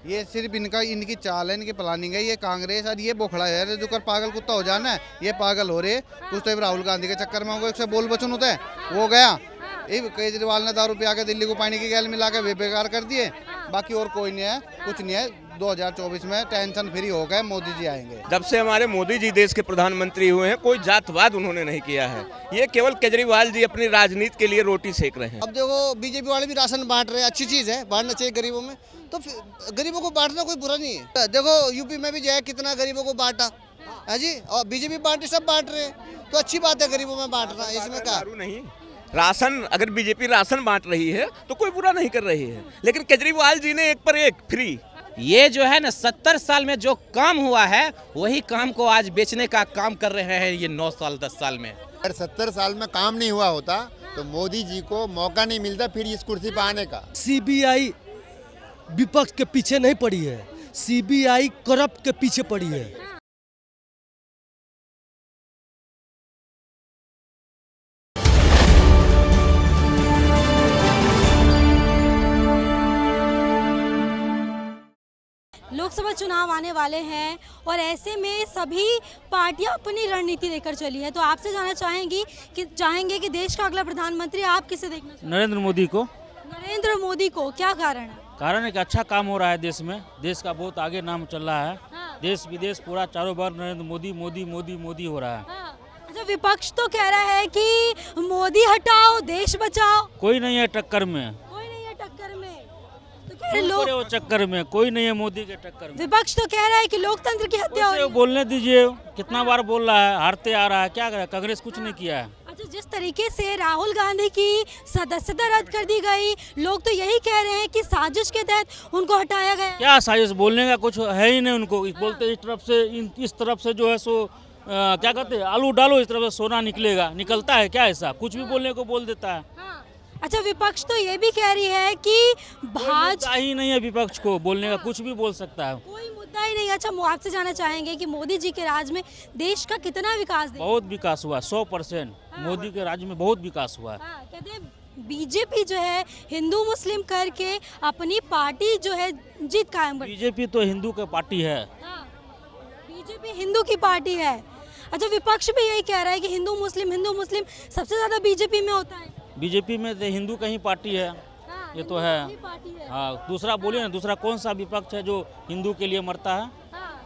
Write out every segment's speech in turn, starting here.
ये सिर्फ इनकी चाल है, इनकी प्लानिंग है। ये कांग्रेस और ये बोखड़ा है जो कर पागल कुत्ता हो जाना है, ये पागल हो रहे। कुछ तो राहुल गांधी के चक्कर में होगा, बोल बचन होता है वो गया। केजरीवाल ने दारू पिया के दिल्ली को पानी की गैल मिला के वे बेकार कर दिए। बाकी और कोई नहीं है, कुछ नहीं है। 2024 में टेंशन फ्री हो गए, मोदी जी आएंगे। जब से हमारे मोदी जी देश के प्रधानमंत्री हुए हैं, कोई जातवाद उन्होंने नहीं किया है। ये केवल केजरीवाल जी अपनी राजनीति के लिए रोटी सेक रहे हैं। अब देखो बीजेपी वाले भी राशन बांट रहे हैं, अच्छी चीज है, बांटना चाहिए गरीबों में। तो गरीबों को बांटना कोई बुरा नहीं है। देखो यूपी में भी जो है कितना गरीबों को बांटा है जी, और बीजेपी पार्टी सब बांट रहे हैं, तो अच्छी बात है गरीबों में बांटना। इसमें क्या नहीं, राशन अगर बीजेपी राशन बांट रही है तो कोई बुरा नहीं कर रही है, लेकिन केजरीवाल जी ने एक पर एक फ्री। ये जो है ना 70 साल में जो काम हुआ है वही काम को आज बेचने का काम कर रहे हैं ये 9 साल 10 साल में। अगर 70 साल में काम नहीं हुआ होता तो मोदी जी को मौका नहीं मिलता फिर इस कुर्सी पर आने का। सीबीआई विपक्ष के पीछे नहीं पड़ी है, सीबीआई करप्ट के पीछे पड़ी है। लोकसभा चुनाव आने वाले हैं और ऐसे में सभी पार्टियां अपनी रणनीति लेकर चली है। तो आपसे जानना चाहेंगे कि देश का अगला प्रधानमंत्री आप किसे देखना चाहेंगे? नरेंद्र मोदी को। नरेंद्र मोदी को, क्या कारण है? कारण है कि अच्छा काम हो रहा है देश में, देश का बहुत आगे नाम चल रहा है। हाँ। देश विदेश पूरा चारों बार नरेंद्र मोदी मोदी मोदी मोदी हो रहा है। हाँ। अच्छा, विपक्ष तो कह रहा है कि मोदी हटाओ देश बचाओ। कोई नहीं है टक्कर में, कोई नहीं है टक्कर में, तो कह रहे लोग वो चक्कर में कोई नहीं है मोदी के टक्कर में। विपक्ष तो कह रहा है कि लोकतंत्र की हत्या हो रही है। बोलने दीजिए, कितना बार बोल रहा है, हारते आ रहा है, क्या करे, कांग्रेस कुछ नहीं किया है। अच्छा, जिस तरीके से राहुल गांधी की सदस्यता रद्द कर दी गई, लोग तो यही कह रहे हैं कि साजिश के तहत उनको हटाया गया। क्या साजिश, बोलने का कुछ है ही नहीं उनको। बोलते इस तरफ से इस तरफ से जो है सो क्या कहते हैं, आलू डालो इस तरफ से सोना निकलेगा, निकलता है क्या? ऐसा कुछ भी बोलने को बोल देता है। अच्छा, विपक्ष तो ये भी कह रही है कि भाजपा ही नहीं है विपक्ष को बोलने का, कुछ भी बोल सकता है, कोई मुद्दा ही नहीं। अच्छा, आपसे जानना चाहेंगे कि मोदी जी के राज में देश का कितना विकास? बहुत विकास हुआ, 100%। मोदी के राज में बहुत विकास हुआ है। कहते हैं बीजेपी जो है हिंदू मुस्लिम करके अपनी पार्टी जो है जीत कायम कर। बीजेपी तो हिंदू की पार्टी है। बीजेपी हिंदू की पार्टी है। अच्छा, विपक्ष भी यही कह रहा है कि हिंदू मुस्लिम सबसे ज्यादा बीजेपी में होता है। बीजेपी में तो हिंदू का ही पार्टी है। ये तो है। हाँ, दूसरा बोलिए ना, दूसरा कौन सा विपक्ष है जो हिंदू के लिए मरता है?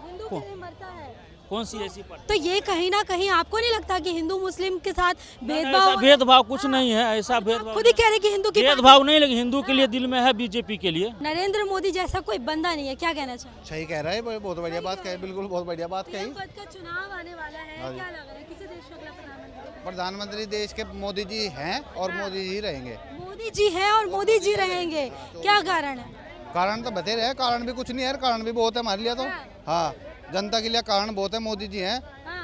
हिंदू के लिए मरता है। कौन सी ऐसी पार्टी? तो ये कहीं ना कहीं आपको नहीं लगता कि हिंदू मुस्लिम के साथ भेदभाव? भेदभाव कुछ नहीं है, ऐसा भेदभाव खुद ही कह रहे कि हिंदू की भेदभाव नहीं, लेकिन हिंदू के लिए दिल में है, बीजेपी के लिए। नरेंद्र मोदी जैसा कोई बंदा नहीं है, क्या कहना चाहिए? सही कह रहा है, बहुत बढ़िया बात कही, बिल्कुल बहुत बढ़िया बात कही। पद का चुनाव आने वाला है, क्या लग रहा है किसे देश का अगला प्रधानमंत्री? प्रधानमंत्री देश के मोदी जी हैं और मोदी जी रहेंगे। मोदी जी हैं और मोदी जी रहेंगे, क्या कारण है? कारण तो बते रहे, कारण भी कुछ नहीं है, कारण भी बहुत है हमारे लिए। तो हाँ, जनता के लिए कारण बहुत है, मोदी जी हैं।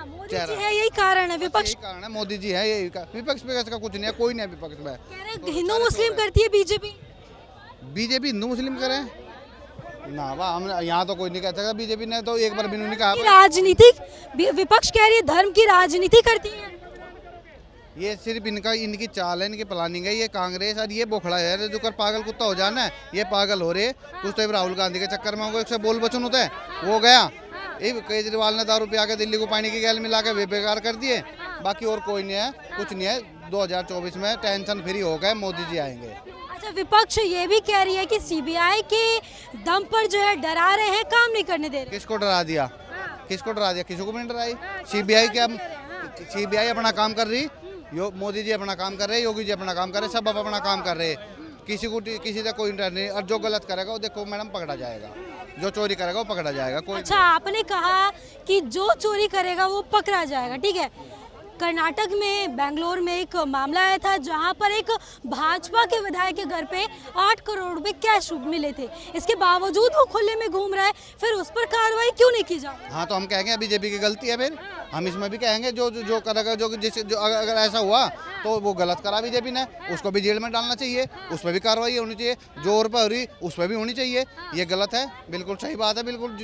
मोदी जी है, यही कारण है। विपक्ष कारण है, मोदी जी है, यही विपक्ष का कुछ नहीं है, कोई नहीं है विपक्ष में। कह रहे हिंदू मुस्लिम करती है बीजेपी। बीजेपी हिंदू मुस्लिम करे ना, वाह, हम यहाँ तो कोई नहीं कह सकता। बीजेपी ने तो एक बार भी नहीं कहा। राजनीतिक विपक्ष कह रही है धर्म की राजनीति करती है। ये सिर्फ इनकी चाल है, इनकी प्लानिंग है। ये कांग्रेस और ये बोखड़ा है जो कर पागल कुत्ता हो जाना है, ये पागल हो रहे। कुछ तो राहुल गांधी के चक्कर में होगा, बोल बचन होता है वो गया। केजरीवाल ने दारू पिया के दिल्ली को पानी की गैल मिला के वे बेकार कर दिए। बाकी और कोई नहीं है, कुछ नहीं है। 2024 में टेंशन फ्री हो गए, मोदी जी आएंगे। अच्छा, विपक्ष ये भी कह रही है कि सीबीआई के दम पर जो है डरा रहे हैं, काम नहीं करने दे रहे। किसको डरा दिया? किसको डरा दिया? किसी को भी नहीं डराई। सीबीआई अपना काम कर रही, मोदी जी अपना काम कर रहे, योगी जी अपना काम कर रहे, सब अपना काम कर रहे। किसी से कोई डर नहीं। और जो गलत करेगा वो देखो मैडम पकड़ा जाएगा, जो चोरी करेगा वो पकड़ा जाएगा। कोई अच्छा, आपने कहा कि जो चोरी करेगा वो पकड़ा जाएगा, ठीक है। कर्नाटक में बेंगलोर में एक मामला आया था जहां पर एक भाजपा के विधायक के घर पे 8 करोड़ रुपए कैश मिले थे। इसके बावजूद वो खुले में घूम रहा है, फिर उस पर कार्रवाई क्यों नहीं की जाती? हाँ, तो हम कहेंगे बीजेपी की गलती है। फिर हम इसमें भी कहेंगे जो करेगा, जो अगर ऐसा हुआ तो वो गलत करा बीजेपी ने, उसको भी जेल में डालना चाहिए, उस पर भी कार्रवाई होनी चाहिए। जो और पर हुई उस पर भी होनी चाहिए। ये गलत है, बिल्कुल सही बात है। बिल्कुल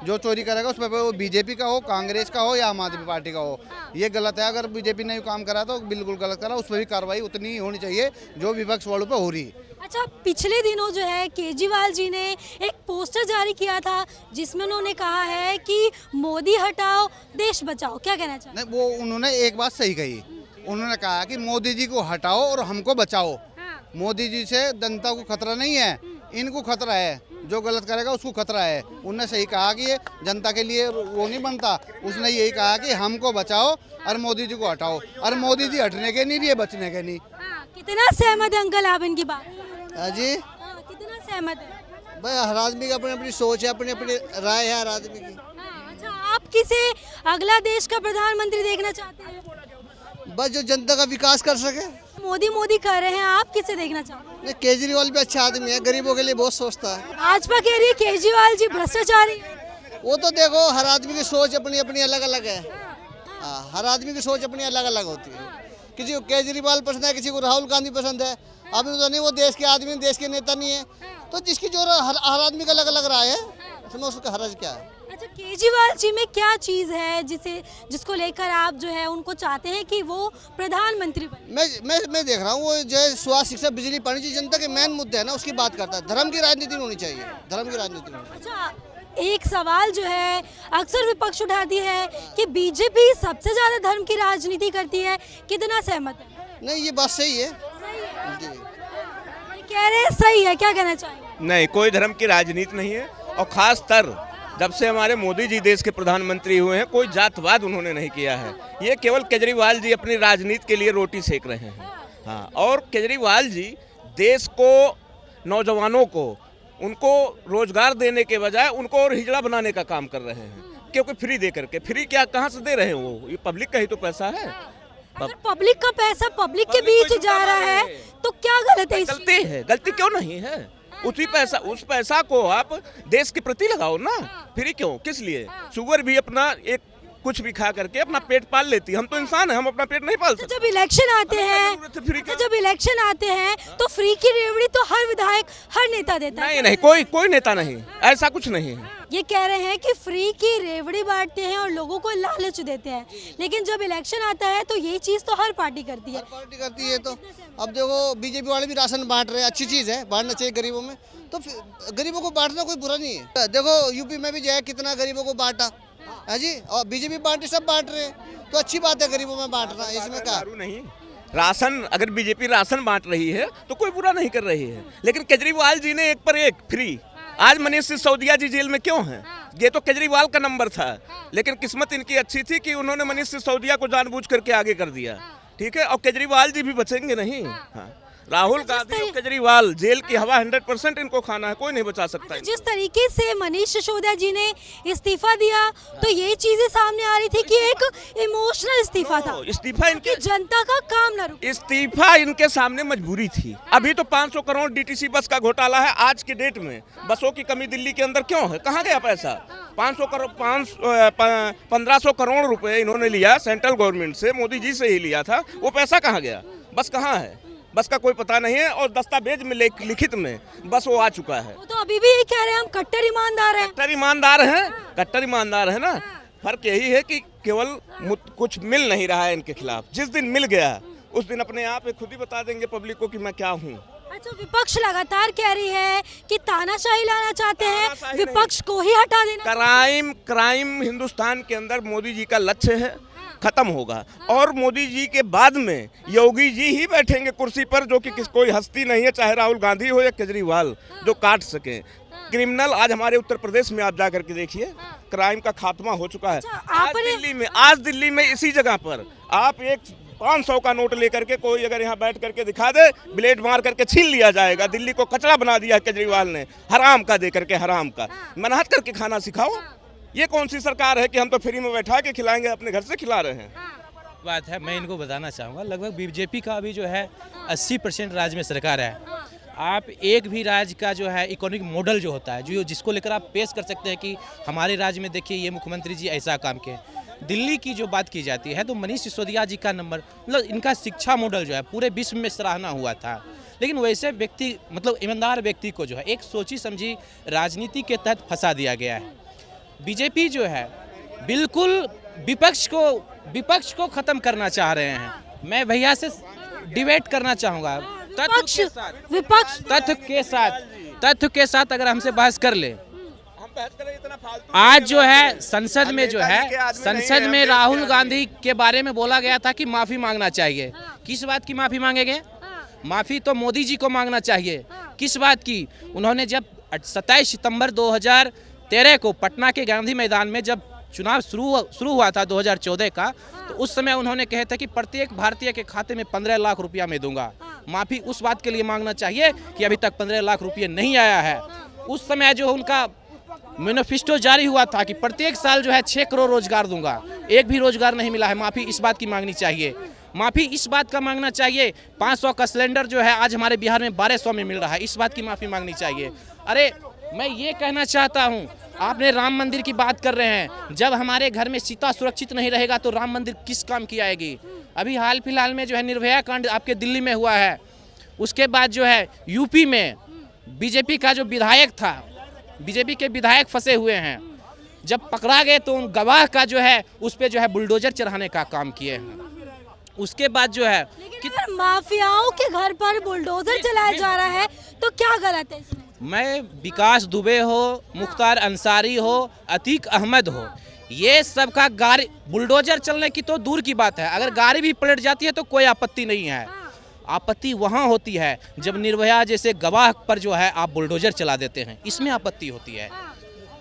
जो चोरी करेगा उस पर, वो बीजेपी का हो, कांग्रेस का हो या आम आदमी पार्टी का हो, ये गलत है। अगर बीजेपी ने काम करा तो बिल्कुल गलत करा, उस पर भी कार्रवाई उतनी ही होनी चाहिए जो विपक्ष वालों पर हो रही। अच्छा, पिछले दिनों जो है केजरीवाल जी ने एक पोस्टर जारी किया था जिसमें उन्होंने कहा है कि मोदी हटाओ देश बचाओ, क्या कहना चाहते नहीं, वो उन्होंने एक बात सही कही। उन्होंने कहा कि मोदी जी को हटाओ और हमको बचाओ। मोदी जी से जनता को खतरा नहीं है, इनको खतरा है। जो गलत करेगा उसको खतरा है। उन्होंने सही कहा कि ये जनता के लिए वो नहीं बनता। उसने यही कहा कि हमको बचाओ और मोदी जी को हटाओ, और मोदी जी हटने के नहीं, ये बचने के नहीं। कितना सहमत है अंकल आप इनकी बात? जी कितना सहमत है? भाई हर आदमी की अपनी अपनी सोच है, अपनी अपनी राय है हर आदमी की। अच्छा, आप किसे अगला देश का प्रधानमंत्री देखना चाहते हैं? बस जो जनता का विकास कर सके। मोदी मोदी कर रहे हैं, आप किसे देखना चाहते हैं? नहीं, केजरीवाल भी अच्छा आदमी है, गरीबों के लिए बहुत सोचता है। भाजपा कह रही है केजरीवाल जी भ्रष्टाचारी है। वो तो देखो हर आदमी की सोच अपनी अपनी अलग अलग है। हाँ, हर आदमी की सोच अपनी अलग अलग होती है। किसी को केजरीवाल पसंद है, किसी को राहुल गांधी पसंद है। अभी तो नहीं, वो देश के आदमी, देश के नेता नहीं है। तो जिसकी जो हर आदमी का अलग अलग राय है, उसमें उसका हर्ज क्या है। अच्छा, केजरीवाल जी में क्या चीज़ है जिसको लेकर आप जो है उनको चाहते हैं कि वो प्रधानमंत्री बने? मैं देख रहा हूँ वो जो है स्वास्थ्य, शिक्षा, बिजली, पानी, जो जनता के मेन मुद्दे है ना, उसकी बात करता है। धर्म की राजनीति होनी चाहिए, धर्म की राजनीति होनी चाहिए। अच्छा, एक सवाल जो है अक्सर विपक्ष उठाती है कि बीजेपी सबसे ज्यादा धर्म की राजनीति करती है, कितना सहमत है? नहीं, ये बात सही है। जी, कह रहे हैं सही है, क्या कहना चाहिए? नहीं, कोई धर्म की राजनीति नहीं है। और खास तर जब से हमारे मोदी जी देश के प्रधानमंत्री हुए हैं, कोई जातवाद उन्होंने नहीं किया है। ये केवल केजरीवाल जी अपनी राजनीति के लिए रोटी सेक रहे हैं। हाँ, और केजरीवाल जी देश को, नौजवानों को, उनको रोजगार देने के बजाय उनको और हिजड़ा बनाने का काम कर रहे हैं। क्योंकि फ्री दे करके, फ्री क्या कहाँ से दे रहे हैं? वो ये पब्लिक का ही तो पैसा है। अगर पब्लिक का पैसा पब्लिक के बीच जा रहा है तो क्या गलत है? गलती है, गलती क्यों नहीं है? उस पैसा को आप देश के प्रति लगाओ ना। फ्री क्यों, किस लिए? शुगर भी अपना एक कुछ भी खा करके अपना पेट पाल लेती है। हम तो इंसान हैं, हम अपना पेट नहीं पाल सकते। जब इलेक्शन आते हैं तो फ्री की रेवड़ी तो हर विधायक, हर नेता देता है। नहीं, कोई नेता नहीं, ऐसा कुछ नहीं है। ये कह रहे हैं कि फ्री की रेवड़ी बांटते हैं और लोगों को लालच देते हैं, लेकिन जब इलेक्शन आता है तो ये चीज तो हर पार्टी करती है। हर पार्टी करती है। तो अब देखो बीजेपी वाले भी राशन बांट रहे हैं, अच्छी चीज़ है, बांटना चाहिए गरीबों में। तो गरीबों को बांटना कोई बुरा नहीं है। देखो यूपी में भी जो है कितना गरीबों को बांटा है जी, और बीजेपी पार्टी सब बांट रहे हैं, तो अच्छी बात है गरीबों में बांटना। इसमें क्या नहीं, राशन, अगर बीजेपी राशन बांट रही है तो कोई बुरा नहीं कर रही है। लेकिन केजरीवाल जी ने एक पर एक फ्री। आज मनीष सिसोदिया जी जेल में क्यों हैं? ये तो केजरीवाल का नंबर था, लेकिन किस्मत इनकी अच्छी थी कि उन्होंने मनीष सिसोदिया को जानबूझ करके आगे कर दिया। ठीक है, और केजरीवाल जी भी बचेंगे नहीं। हाँ, राहुल गांधी और केजरीवाल, जेल की हवा 100% इनको खाना है, कोई नहीं बचा सकता। जिस तरीके से मनीष सिसोदिया जी ने इस्तीफा दिया तो ये चीजें सामने आ रही थी कि एक इमोशनल इस्तीफा था। इस्तीफा इनके, जनता का काम न रुके। इस्तीफा इनके सामने मजबूरी थी। अभी तो 500 करोड़ डीटीसी बस का घोटाला है। आज के डेट में बसों की कमी दिल्ली के अंदर क्यों है? कहाँ गया पैसा? 1500 करोड़ रुपए इन्होंने लिया सेंट्रल गवर्नमेंट से, मोदी जी से ही लिया था। वो पैसा कहाँ गया? बस कहाँ है? बस का कोई पता नहीं है। और दस्तावेज में लिखित में बस वो आ चुका है। वो तो अभी भी यही कह रहे हैं हम कट्टर ईमानदार हैं। कट्टर ईमानदार है ना। फर्क यही है कि केवल कुछ मिल नहीं रहा है इनके खिलाफ। जिस दिन मिल गया उस दिन अपने आप खुद ही बता देंगे पब्लिक को कि मैं क्या हूँ। अच्छा, विपक्ष लगातार कह रही है कि तानाशाही लाना चाहते हैं, विपक्ष को ही हटा देना। क्राइम हिंदुस्तान के अंदर मोदी जी का लक्ष्य है, खत्म होगा। और मोदी जी के बाद में योगी जी ही बैठेंगे कुर्सी पर, जो कि कोई हस्ती नहीं है, चाहे राहुल गांधी हो या केजरीवाल, जो काट सके क्रिमिनल। आज हमारे उत्तर प्रदेश में आप जाकर के देखिए, क्राइम का खात्मा हो चुका है। आज दिल्ली में इसी जगह पर आप एक 500 का नोट लेकर के कोई अगर यहाँ बैठ करके दिखा दे, ब्लेड मार करके छीन लिया जाएगा। दिल्ली को कचरा बना दिया केजरीवाल ने, हराम का दे करके, हराम का। मेहनत करके खाना सिखाओ। ये कौन सी सरकार है कि हम तो फ्री में बैठा के खिलाएंगे, अपने घर से खिला रहे हैं? बात है, मैं इनको बताना चाहूँगा, लगभग बीजेपी का अभी जो है 80% राज्य में सरकार है। आप एक भी राज्य का जो है इकोनॉमिक मॉडल जो होता है, जो जिसको लेकर आप पेश कर सकते हैं कि हमारे राज्य में देखिए ये मुख्यमंत्री जी ऐसा काम किए। दिल्ली की जो बात की जाती है तो मनीष सिसोदिया जी का नंबर, मतलब इनका शिक्षा मॉडल जो है पूरे विश्व में सराहना हुआ था। लेकिन वैसे व्यक्ति, मतलब ईमानदार व्यक्ति को जो है एक सोची समझी राजनीति के तहत फंसा दिया गया है। बीजेपी जो है बिल्कुल विपक्ष को ख़त्म करना चाह रहे हैं। मैं भैया से डिबेट करना चाहूँगा। विपक्ष तथ्य के साथ अगर हमसे बहस कर ले, आज जो है संसद में जो है संसद में राहुल गांधी के बारे में बोला गया था कि माफी मांगना चाहिए। किस बात की माफी मांगेंगे? माफी तो मोदी जी को मांगना चाहिए। किस बात की? उन्होंने जब 27 सितंबर 2013 को पटना के गांधी मैदान में जब चुनाव शुरू हुआ था 2014 का, तो उस समय उन्होंने कहे थे कि प्रत्येक भारतीय के खाते में 15 लाख रुपया मैं दूंगा। माफी उस बात के लिए मांगना चाहिए कि अभी तक 15 लाख रुपये नहीं आया है। उस समय जो उनका मैनिफेस्टो जारी हुआ था कि प्रत्येक साल जो है 6 करोड़ रोजगार दूंगा, एक भी रोजगार नहीं मिला है। माफी इस बात की मांगनी चाहिए। माफी इस बात का मांगना चाहिए 500 का सिलेंडर जो है आज हमारे बिहार में 1200 में मिल रहा है, इस बात की माफी मांगनी चाहिए। अरे मैं ये कहना चाहता हूँ, आपने राम मंदिर की बात कर रहे हैं। जब हमारे घर में सीता सुरक्षित नहीं रहेगा तो राम मंदिर किस काम की आएगी? अभी हाल फिलहाल में जो है निर्भया कांड आपके दिल्ली में हुआ है। उसके बाद जो है यूपी में बीजेपी का जो विधायक था, बीजेपी के विधायक फंसे हुए हैं। जब पकड़ा गए तो उन गवाह का जो है उस पे जो है बुलडोजर चढ़ाने का काम किए हैं। उसके बाद जो है लेकिन अगर माफियाओं के घर पर बुलडोजर चलाया जा रहा है तो क्या गलत है इसमें? मैं विकास दुबे हो, मुख्तार अंसारी हो, अतीक अहमद हो, ये सब का गाड़ी बुलडोजर चलने की तो दूर की बात है, अगर गाड़ी भी पलट जाती है तो कोई आपत्ति नहीं है। आपत्ति वहाँ होती है जब निर्भया जैसे गवाह पर जो है आप बुलडोजर चला देते हैं, इसमें आपत्ति होती है।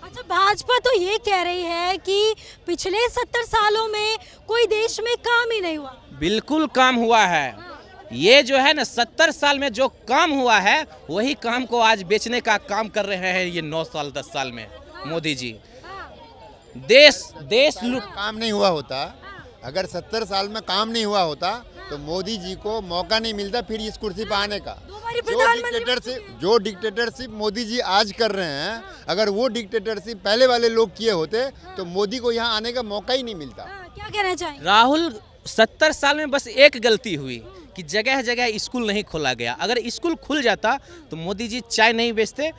अच्छा, भाजपा तो ये कह रही है कि पिछले 70 सालों में कोई देश में काम ही नहीं हुआ। बिल्कुल काम हुआ है। ये जो है ना 70 साल में जो काम हुआ है वही काम को आज बेचने का काम कर रहे हैं ये 9 साल 10 साल में मोदी जी। देश काम नहीं हुआ होता, अगर 70 साल में काम नहीं हुआ होता तो मोदी जी को मौका नहीं मिलता फिर इस कुर्सी पर आने का। जो डिक्टेटरशिप मोदी जी आज कर रहे हैं, अगर वो डिक्टेटरशिप पहले वाले लोग किए होते तो मोदी को यहाँ आने का मौका ही नहीं मिलता। क्या कहना चाहेंगे? राहुल 70 साल में बस एक गलती हुई कि जगह जगह स्कूल नहीं खोला गया। अगर स्कूल खुल जाता तो मोदी जी चाय नहीं बेचते,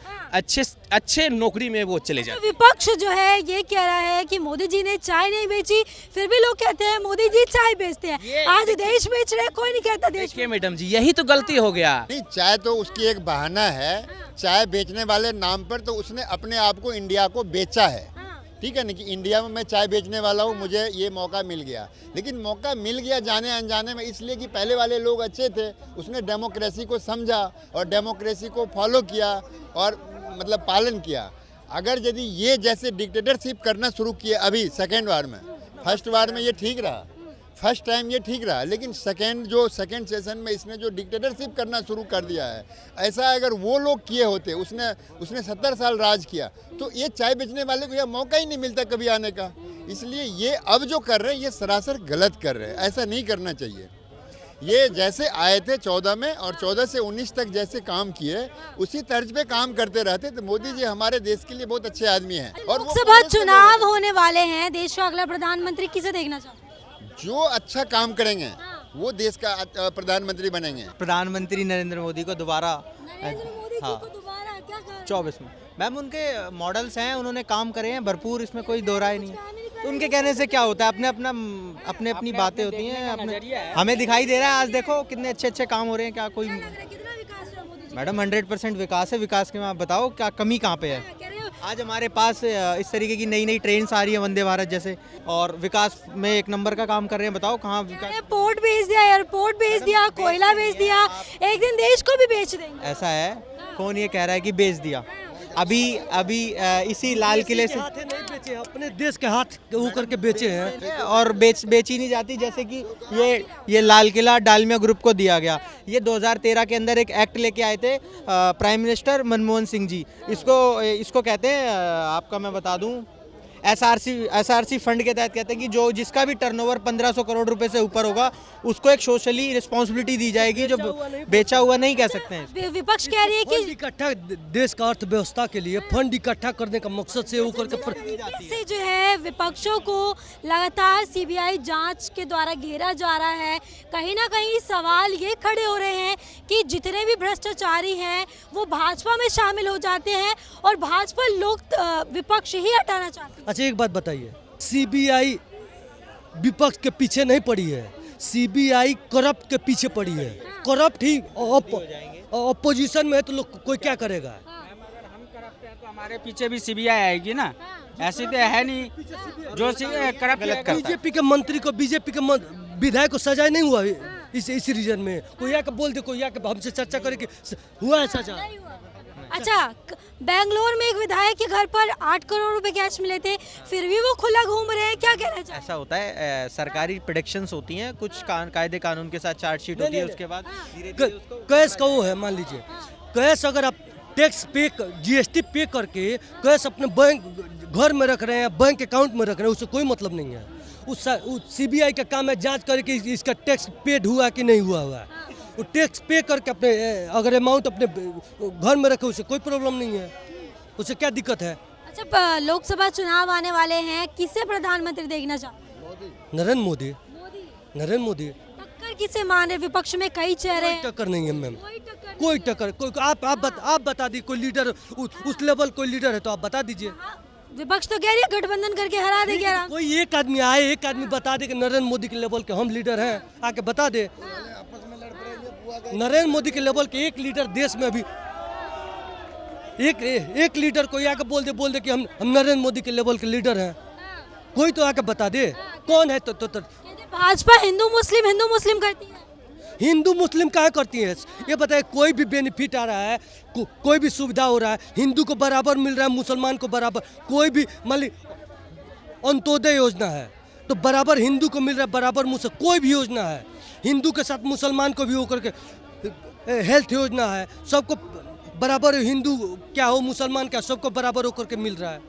अच्छे नौकरी में वो चले जाते। विपक्ष जो है ये कह रहा है कि मोदी जी ने चाय नहीं बेची, फिर भी लोग कहते हैं मोदी जी चाय बेचते हैं। आज देश बेच रहे, कोई नहीं कहता देश। देखिए मैडम जी, यही तो गलती हो गया। नहीं, चाय तो उसकी एक बहाना है। चाय बेचने वाले नाम पर तो उसने अपने आप को इंडिया को बेचा है, ठीक है ना, कि इंडिया में मैं चाय बेचने वाला हूँ, मुझे ये मौका मिल गया। लेकिन मौका मिल गया जाने अनजाने में इसलिए कि पहले वाले लोग अच्छे थे, उसने डेमोक्रेसी को समझा और डेमोक्रेसी को फॉलो किया और मतलब पालन किया। अगर यदि ये जैसे डिक्टेटरशिप करना शुरू किए अभी सेकेंड वार में, फर्स्ट वार में ये ठीक रहा, फर्स्ट टाइम ये ठीक रहा, लेकिन सेकेंड सेशन में इसने जो डिक्टेटरशिप करना शुरू कर दिया है, ऐसा अगर वो लोग किए होते, उसने 70 साल राज किया, तो ये चाय बेचने वाले को यह मौका ही नहीं मिलता कभी आने का। इसलिए ये अब जो कर रहे हैं ये सरासर गलत कर रहे हैं, ऐसा नहीं करना चाहिए। ये जैसे आए थे 14 में और 14 से 19 तक जैसे काम किए उसी तर्ज पे काम करते रहते तो मोदी जी हमारे देश के लिए बहुत अच्छे आदमी हैं। और लोकसभा चुनाव होने वाले हैं, देश का अगला प्रधानमंत्री किसे देखना चाहते हैं? जो अच्छा काम करेंगे वो देश का प्रधानमंत्री बनेंगे। प्रधानमंत्री नरेंद्र मोदी को दोबारा, नरेंद्र मोदी जी को दोबारा क्या कारण? 24 में मैम उनके मॉडल्स हैं, उन्होंने काम करे हैं भरपूर, इसमें कोई दो राय नहीं है। तो उनके कहने से क्या होता है, अपनी बातें होती हैं, हमें दिखाई दे रहा है। आज देखो कितने अच्छे काम हो रहे हैं। क्या कोई कितना विकास हुआ मोदी जी? मैडम 100% विकास है। विकास के में आप बताओ क्या कमी कहाँ पे है? आज हमारे पास इस तरीके की नई ट्रेन्स आ रही है वंदे भारत जैसे, और विकास में एक नंबर का काम कर रहे हैं। बताओ कहाँ विकास? पोर्ट भेज दिया, एयरपोर्ट भेज दिया, कोयला भेज दिया, एक दिन देश को भी बेच देंगे। ऐसा है, कौन ये कह रहा है कि बेच दिया? अभी इसी लाल किले से नहीं बेचे, अपने देश के हाथ वो करके बेचे हैं और बेची नहीं जाती। जैसे कि ये लाल किला डालमिया ग्रुप को दिया गया। ये 2013 के अंदर एक एक्ट लेके आए थे प्राइम मिनिस्टर मनमोहन सिंह जी। इसको कहते हैं, आपका मैं बता दूं, एसआरसी फंड के तहत कहते हैं कि जो जिसका भी टर्नओवर 1500 करोड़ रुपए से ऊपर होगा उसको एक सोशली रिस्पॉन्सिबिलिटी दी जाएगी। जो बेचा हुआ नहीं कह सकते हैं। विपक्ष कह रही है कि इकट्ठा देश का अर्थव्यवस्था के लिए फंड इकट्ठा करने का मकसद से वो करके इससे जो है विपक्षों को लगातार सीबीआई जांच के द्वारा घेरा जा रहा है। कहीं ना कहीं सवाल ये खड़े हो रहे हैं कि जितने भी भ्रष्टाचारी हैं वो भाजपा में शामिल हो जाते हैं और भाजपा लोग विपक्ष ही हटाना चाहते हैं। अच्छा एक बात बताइए, सीबीआई विपक्ष के पीछे नहीं पड़ी है, सीबीआई करप्ट के पीछे पड़ी है। करप्ट ही अपोजिशन में है तो लोग कोई क्या करेगा। तो हमारे पीछे भी सीबीआई आएगी ना, ऐसे तो है नहीं जो करप्ट करता है। बीजेपी के मंत्री को, बीजेपी के विधायक को सजा नहीं हुआ इस रीजन में। कोई आके बोल दे, कोई आके हमसे चर्चा करे कि हुआ है सजा। अच्छा, बेंगलोर में एक विधायक के घर पर 8 करोड़ रुपए कैश मिले थे, फिर भी वो खुला घूम रहे हैं, क्या कहना चाहिए? ऐसा होता है, सरकारी प्रेडिक्शंस होती हैं, कुछ कायदे कानून के साथ चार्जशीट होती है, उसके बाद कैश का वो है। मान लीजिए कैश अगर आप टैक्स पे, जीएसटी पे करके कैश अपने बैंक घर में रख रहे हैं, बैंक अकाउंट में रख रहे हैं, उससे कोई मतलब नहीं है। उस सीबीआई का काम है जांच करके इसका टैक्स पेड हुआ कि नहीं हुआ हुआ। वो टैक्स पे करके अपने अगर अमाउंट अपने घर में रखे, उससे कोई प्रॉब्लम नहीं है, उससे क्या दिक्कत है। अच्छा, लोकसभा चुनाव आने वाले हैं, किसे प्रधानमंत्री देखना चाहते? नरेंद्र मोदी। नरेंद्र मोदी। टक्कर किसे मान रहे? विपक्ष में कई चेहरे हैं। टक्कर नहीं है मैम, कोई टक्कर। कोई आप बता दीजिए कोई लीडर उस लेवल कोई लीडर है तो आप बता दीजिए। विपक्ष तो कह रही है गठबंधन करके हरा देंगे। कोई एक आदमी आए, एक आदमी बता दे कि नरेंद्र मोदी के लेवल के हम लीडर हैं, आके बता दे। नरेंद्र मोदी के लेवल के एक लीडर देश में अभी एक लीडर कोई आके बोल दे कि हम नरेंद्र मोदी के लेवल के लीडर हैं, कोई तो आके बता दे कौन है। तो भाजपा हिंदू मुस्लिम करती है। हिंदू मुस्लिम काहे करती है? ये बताए कोई भी बेनिफिट आ रहा है, कोई भी सुविधा हो रहा है, हिंदू को बराबर मिल रहा है, मुसलमान को बराबर। कोई भी मान ली अंत्योदय योजना है तो बराबर हिंदू को मिल रहा है, बराबर मुसलमान। कोई भी योजना है हिंदू के साथ मुसलमान को भी होकर के, हेल्थ योजना है, सबको बराबर, हिंदू क्या हो मुसलमान क्या, सबको बराबर होकर के मिल रहा है।